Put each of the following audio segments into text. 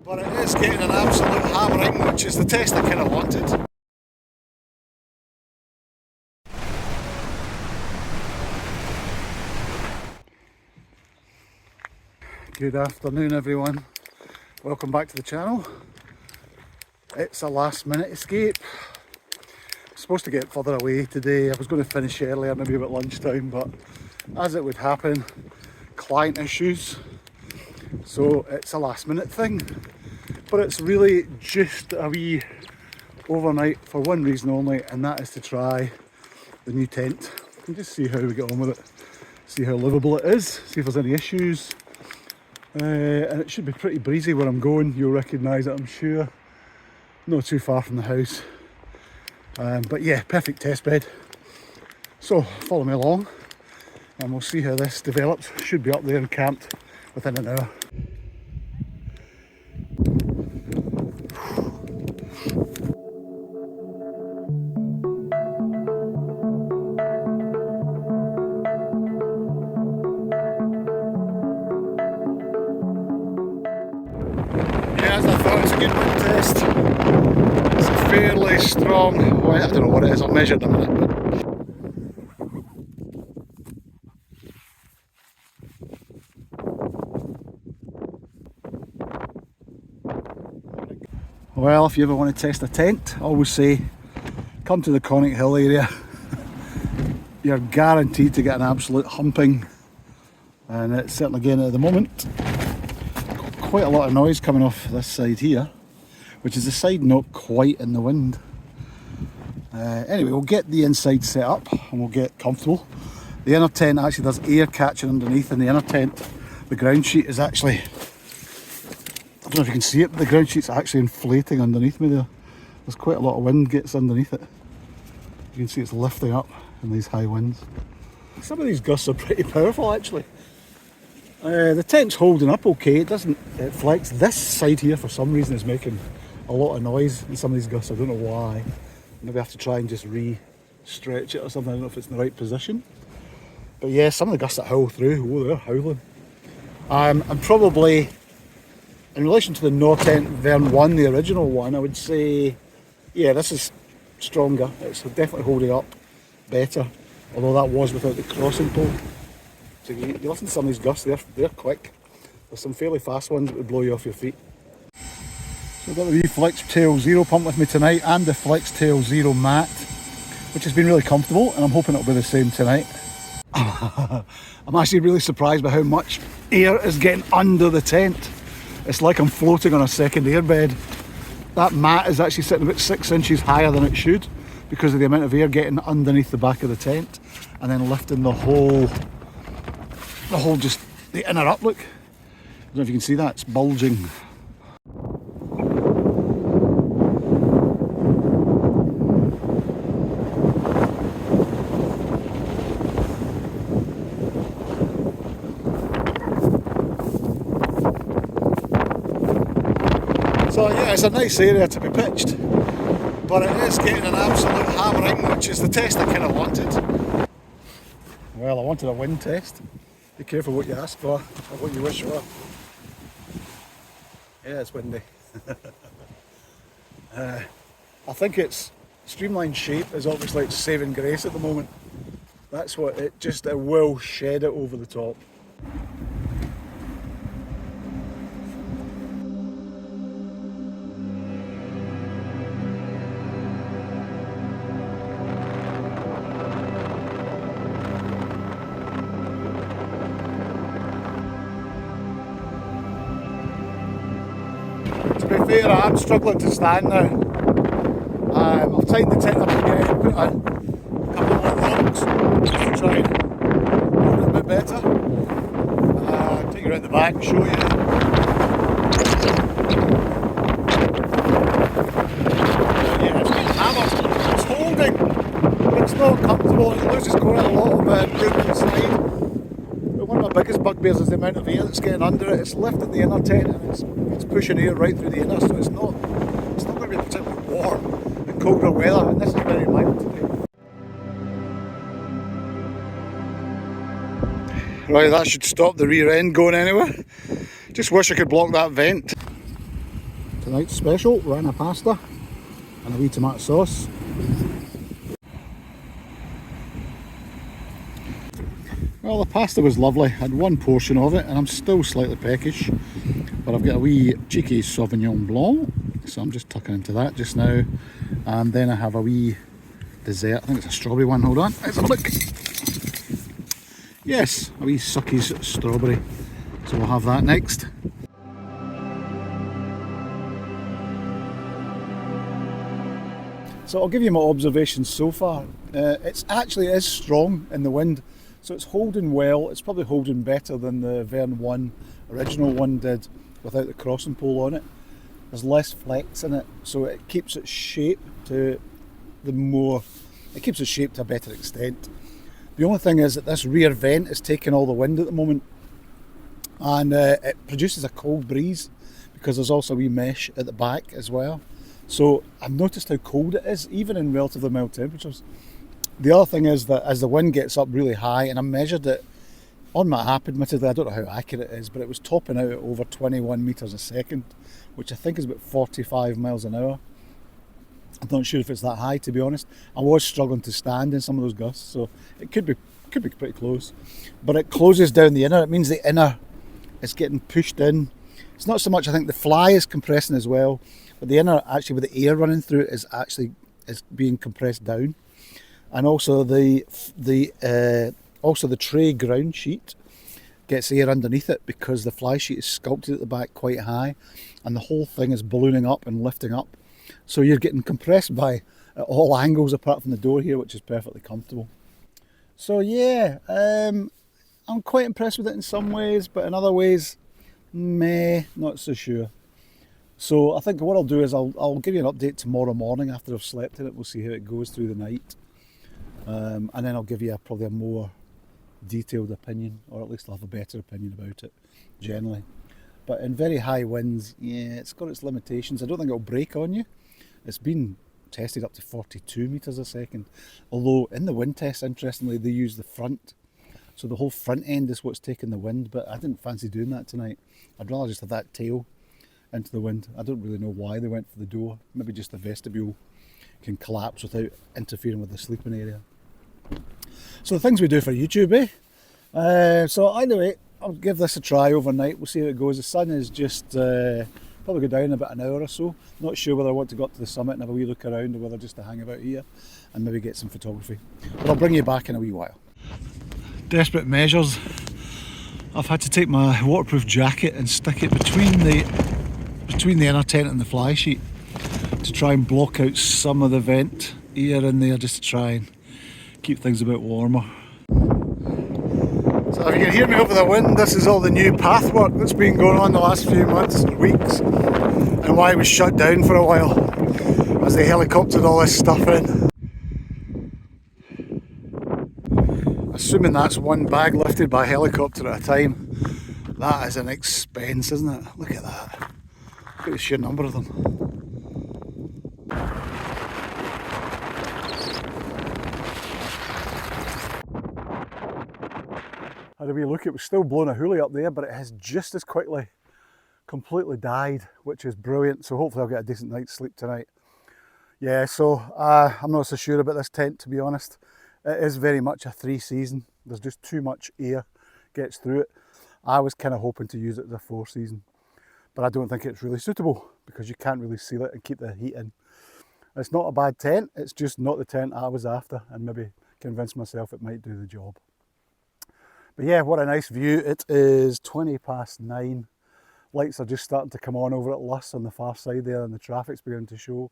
But it is getting an absolute hammering, which is the test I kind of wanted. Good afternoon everyone, welcome back to the channel. It's a last minute escape. I'm supposed to get further away today. I was going to finish earlier, maybe about lunchtime, but as it would happen, client issues, so it's a last minute thing. But it's really just a wee overnight for one reason only, and that is to try the new tent and just see how we get on with it, see how livable it is, see if there's any issues. And it should be pretty breezy where I'm going. You'll recognise it, I'm sure. Not too far from the house. But yeah, perfect test bed. So follow me along and we'll see how this develops. Should be up there and camped within an hour. As I thought, it's a good wind test. It's a fairly strong, well, I don't know what it is, I'll measure it in a minute. Well, if you ever want to test a tent, I always say, come to the Conic Hill area. You're guaranteed to get an absolute humping, and it's certainly getting it at the moment. Quite a lot of noise coming off this side here, which is the side not quite in the wind. Anyway, we'll get the inside set up and we'll get comfortable. The inner tent actually does air catching underneath, and the inner tent, the ground sheet is actually, I don't know if you can see it, but the ground sheet's actually inflating underneath me there. There's quite a lot of wind gets underneath it. You can see it's lifting up in these high winds. Some of these gusts are pretty powerful actually. The tent's holding up okay, it flex. This side here for some reason is making a lot of noise in some of these gusts, I don't know why. Maybe I have to try and just re-stretch it or something, I don't know if it's in the right position. But yeah, some of the gusts that howl through, oh, they're howling. And probably, in relation to the Nortent Vern 1, the original one, I would say, yeah, this is stronger. It's definitely holding up better, although that was without the crossing pole. So you listen to some of these gusts, they're quick. There's some fairly fast ones that would blow you off your feet. So I've got the wee Flextail Zero pump with me tonight, and the Flextail Zero mat, which has been really comfortable, and I'm hoping it'll be the same tonight. I'm actually really surprised by how much air is getting under the tent. It's like I'm floating on a second airbed. That mat is actually sitting about 6 inches higher than it should because of the amount of air getting underneath the back of the tent and then lifting the whole just the inner up look. I don't know if you can see that, it's bulging. So yeah, it's a nice area to be pitched, but it is getting an absolute hammering, which is the test I kind of wanted. Well, I wanted a wind test. Be careful what you ask for, or what you wish for. Yeah, it's windy. I think its streamlined shape is obviously its saving grace at the moment. That's what it will shed it over the top. To be fair, I am struggling to stand now. I've tightened the tent up again, put a couple of rocks just to try and hold it a bit better. Take you around the back and show you. Yeah, it's been hammered. It's holding, but it's not comfortable. It loses quite a lot of room inside. But one of my biggest bugbears is the amount of air that's getting under it. It's lifting the inner tent and it's pushing air right through the inner, so it's not going to be particularly warm in colder weather, and this is very mild today. Right, that should stop the rear end going anywhere. Just wish I could block that vent. Tonight's special, rana pasta and a wee tomato sauce. Well, the pasta was lovely. I had one portion of it and I'm still slightly peckish, but I've got a wee cheeky Sauvignon Blanc, so I'm just tucking into that just now. And then I have a wee dessert. I think it's a strawberry one. Hold on, let's have a look. Yes, a wee Sucky's strawberry. So we'll have that next. So I'll give you my observations so far. It's actually is strong in the wind, so it's holding well. It's probably holding better than the Verne 1 original one did without the crossing pole on it. There's less flex in it, so it keeps its shape to it keeps its shape to a better extent. The only thing is that this rear vent is taking all the wind at the moment, and it produces a cold breeze because there's also a wee mesh at the back as well. So I've noticed how cold it is, even in relatively mild temperatures. The other thing is that as the wind gets up really high, and I measured it on my app, admittedly, I don't know how accurate it is, but it was topping out at over 21 metres a second, which I think is about 45 miles an hour. I'm not sure if it's that high, to be honest. I was struggling to stand in some of those gusts, so it could be pretty close. But it closes down the inner. It means the inner is getting pushed in. It's not so much, I think the fly is compressing as well, but the inner, actually with the air running through it, is being compressed down. And also the tray ground sheet gets air underneath it because the fly sheet is sculpted at the back quite high, and the whole thing is ballooning up and lifting up. So you're getting compressed by at all angles apart from the door here, which is perfectly comfortable. So yeah, I'm quite impressed with it in some ways, but in other ways, meh, not so sure. So I think what I'll do is I'll give you an update tomorrow morning after I've slept in it. We'll see how it goes through the night. And then I'll give you probably a more detailed opinion, or at least I'll have a better opinion about it generally. But in very high winds, yeah, it's got its limitations. I don't think it'll break on you. It's been tested up to 42 metres a second. Although in the wind test, interestingly, they use the front. So the whole front end is what's taking the wind, but I didn't fancy doing that tonight. I'd rather just have that tail into the wind. I don't really know why they went for the door. Maybe just the vestibule can collapse without interfering with the sleeping area. So the things we do for YouTube, so anyway, I'll give this a try overnight. We'll see how it goes. The sun is just probably go down in about an hour or so. Not sure whether I want to go up to the summit and have a wee look around, or whether just to hang about here and maybe get some photography. But I'll bring you back in a wee while. Desperate measures. I've had to take my waterproof jacket and stick it between the inner tent and the fly sheet to try and block out some of the vent air in there, just to try and keep things a bit warmer. So if you can hear me over the wind, this is all the new path work that's been going on the last few months or weeks, and why it was shut down for a while as they helicoptered all this stuff in. Assuming that's one bag lifted by helicopter at a time, that is an expense, isn't it? Look at that. Look at the sheer number of them. Had a wee look, it was still blowing a hoolie up there, but it has just as quickly completely died, which is brilliant. So hopefully I'll get a decent night's sleep tonight. Yeah, so I'm not so sure about this tent, to be honest. It is very much a 3-season. There's just too much air gets through it. I was kind of hoping to use it as a 4-season, but I don't think it's really suitable because you can't really seal it and keep the heat in. It's not a bad tent, it's just not the tent I was after, and maybe convince myself it might do the job. But yeah, what a nice view. It is 9:20. Lights are just starting to come on over at Luss on the far side there, and the traffic's beginning to show.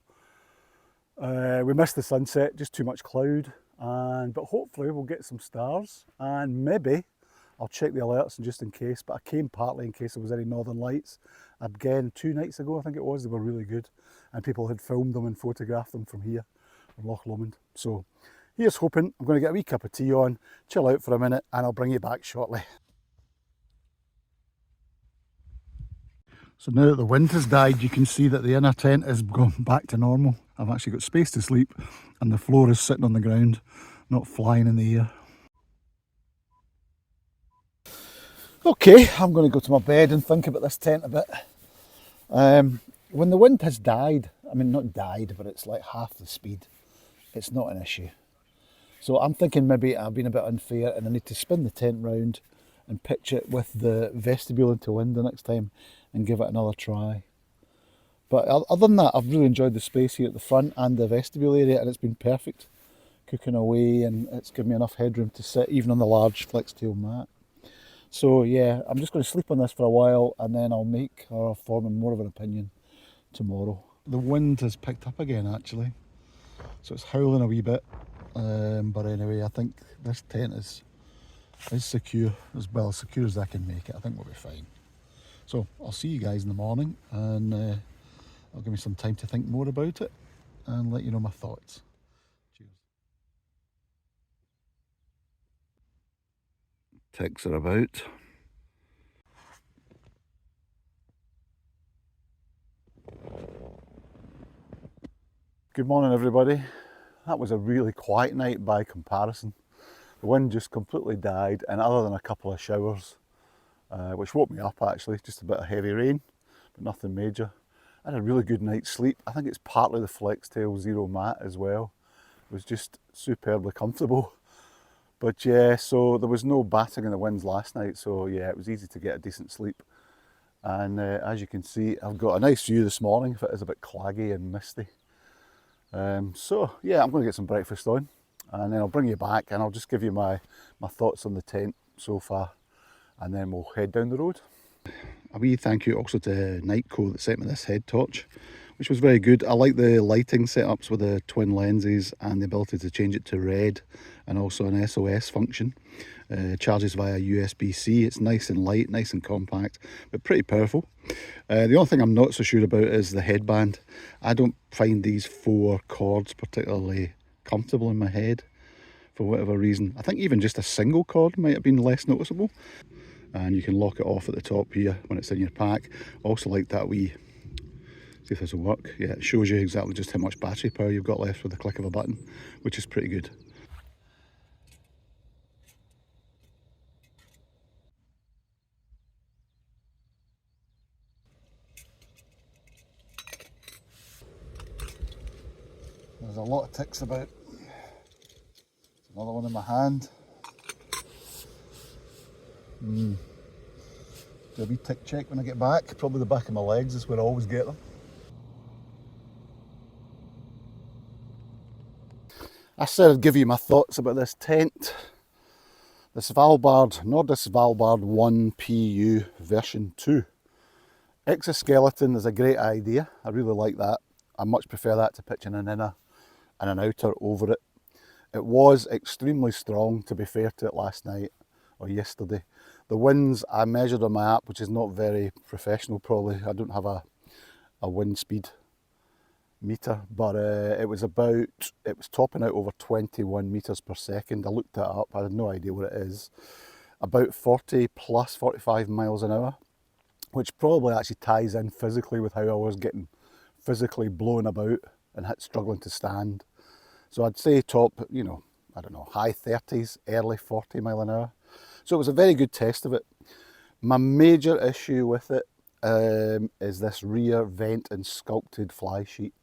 We missed the sunset, just too much cloud, but hopefully we'll get some stars, and maybe I'll check the alerts just in case, but I came partly in case there was any northern lights. Again, 2 nights ago I think it was, they were really good, and people had filmed them and photographed them from here, from Loch Lomond. So here's hoping. I'm going to get a wee cup of tea on, chill out for a minute, and I'll bring you back shortly. So now that the wind has died, you can see that the inner tent is gone back to normal. I've actually got space to sleep, and the floor is sitting on the ground, not flying in the air. Okay, I'm going to go to my bed and think about this tent a bit. when the wind has died, I mean not died, but it's like half the speed, it's not an issue. So I'm thinking maybe I've been a bit unfair and I need to spin the tent round and pitch it with the vestibule into wind the next time and give it another try. But other than that, I've really enjoyed the space here at the front and the vestibule area, and it's been perfect cooking away, and it's given me enough headroom to sit even on the large flex tail mat. So yeah, I'm just going to sleep on this for a while and then I'll make or form more of an opinion tomorrow. The wind has picked up again actually, so it's howling a wee bit, but anyway, I think this tent is secure, as well secure as I can make it. I think we'll be fine. So I'll see you guys in the morning, and I'll give me some time to think more about it and let you know my thoughts. Cheers. Ticks are about. Good morning everybody. That was a really quiet night by comparison. The wind just completely died, and other than a couple of showers, which woke me up actually, just a bit of heavy rain, but nothing major. I had a really good night's sleep. I think it's partly the Flextail Zero mat as well. It was just superbly comfortable. But yeah, so there was no batting in the winds last night, so yeah, it was easy to get a decent sleep. And as you can see, I've got a nice view this morning, if it is a bit claggy and misty. So yeah, I'm going to get some breakfast on, and then I'll bring you back and I'll just give you my thoughts on the tent so far, and then we'll head down the road. A wee thank you also to Nitecore that sent me this head torch, which was very good. I like the lighting setups with the twin lenses and the ability to change it to red, and also an SOS function. Charges via USB-C. It's nice and light, nice and compact, but pretty powerful. The only thing I'm not so sure about is the headband. I don't find these 4 cords particularly comfortable in my head for whatever reason. I think even just a single cord might have been less noticeable. And you can lock it off at the top here when it's in your pack. Also like that wee, see if this will work. Yeah, it shows you exactly just how much battery power you've got left with the click of a button, which is pretty good. There's a lot of ticks about. Another one in my hand. Do a wee tick check when I get back. Probably the back of my legs is where I always get them. I said I'd give you my thoughts about this tent. The Svalbard, Nordisk Svalbard 1 PU version 2. Exoskeleton is a great idea. I really like that. I much prefer that to pitching an inner and an outer over it. It was extremely strong, to be fair to it, last night or yesterday. The winds I measured on my app, which is not very professional probably. I don't have a wind speed meter, but it was topping out over 21 meters per second. I looked that up, I had no idea what it is. About 40 plus 45 miles an hour, which probably actually ties in physically with how I was getting physically blown about and struggling to stand. So I'd say top, you know, I don't know, high 30s, early 40 mile an hour. So it was a very good test of it. My major issue with it is this rear vent and sculpted fly sheet.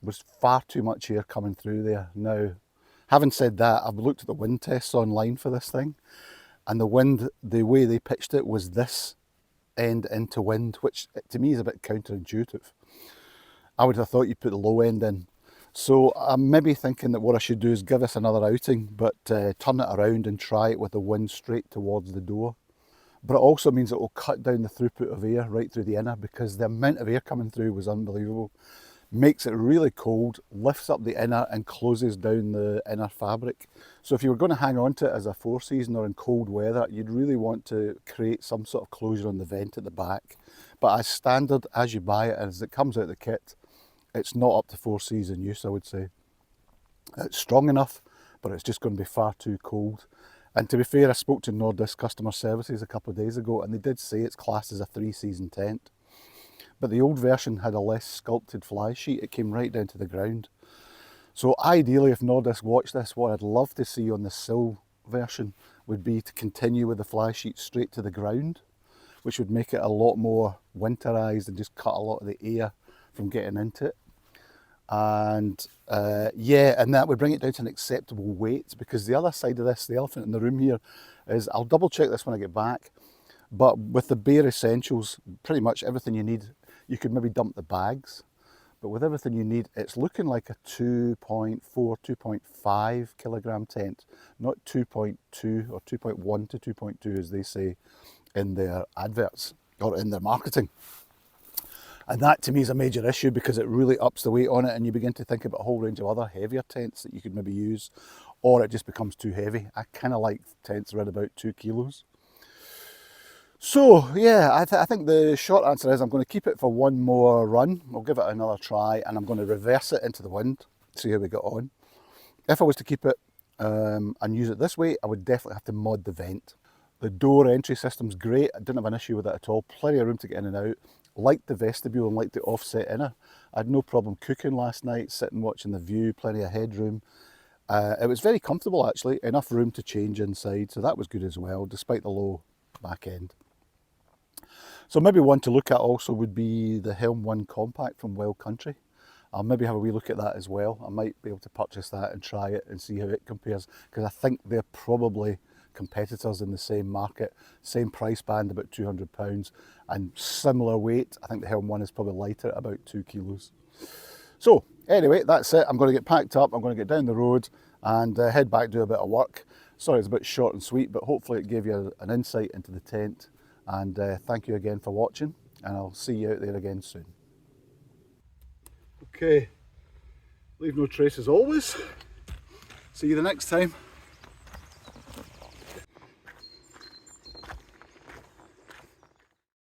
There was far too much air coming through there. Now, having said that, I've looked at the wind tests online for this thing, and the wind, the way they pitched it was this end into wind, which to me is a bit counterintuitive. I would have thought you'd put the low end in. So I'm maybe thinking that what I should do is give this another outing, but turn it around and try it with the wind straight towards the door. But it also means it will cut down the throughput of air right through the inner, because the amount of air coming through was unbelievable. Makes it really cold, lifts up the inner and closes down the inner fabric. So if you were going to hang on to it as a 4-season or in cold weather, you'd really want to create some sort of closure on the vent at the back. But as standard, as you buy it, as it comes out of the kit, it's not up to 4-season use, I would say. It's strong enough, but it's just going to be far too cold. And to be fair, I spoke to Nordisk Customer Services a couple of days ago, and they did say it's classed as a 3-season tent. But the old version had a less sculpted fly sheet. It came right down to the ground. So ideally, if Nordisk watch this, what I'd love to see on the sill version would be to continue with the fly sheet straight to the ground, which would make it a lot more winterized and just cut a lot of the air from getting into it. And yeah, and that would bring it down to an acceptable weight, because the other side of this, the elephant in the room here, is I'll double check this when I get back, but with the bare essentials, pretty much everything you need, you could maybe dump the bags, but with everything you need, it's looking like a 2.4, 2.5 kilogram tent, not 2.2 or 2.1 to 2.2 as they say in their adverts or in their marketing. And that to me is a major issue, because it really ups the weight on it, and you begin to think about a whole range of other heavier tents that you could maybe use, or it just becomes too heavy. I kind of like tents around about 2 kilos. So yeah, I think the short answer is I'm going to keep it for one more run. I'll give it another try, and I'm going to reverse it into the wind, see how we get on. If I was to keep it and use it this way, I would definitely have to mod the vent. The door entry system's great, I didn't have an issue with it at all, plenty of room to get in and out. Liked the vestibule and liked the offset inner. I had no problem cooking last night, sitting watching the view, plenty of headroom. It was very comfortable actually, enough room to change inside, so that was good as well, despite the low back end. So maybe one to look at also would be the Helm 1 Compact from Wild Country. I'll maybe have a wee look at that as well. I might be able to purchase that and try it and see how it compares, because I think they're probably competitors in the same market, same price band, about £200, and similar weight. I think the Helm 1 is probably lighter at about 2 kilos. So anyway, that's it. I'm going to get packed up, I'm going to get down the road and head back, do a bit of work. Sorry it's a bit short and sweet, but hopefully it gave you an insight into the tent. And thank you again for watching, and I'll see you out there again soon. Okay, leave no trace as always. See you the next time.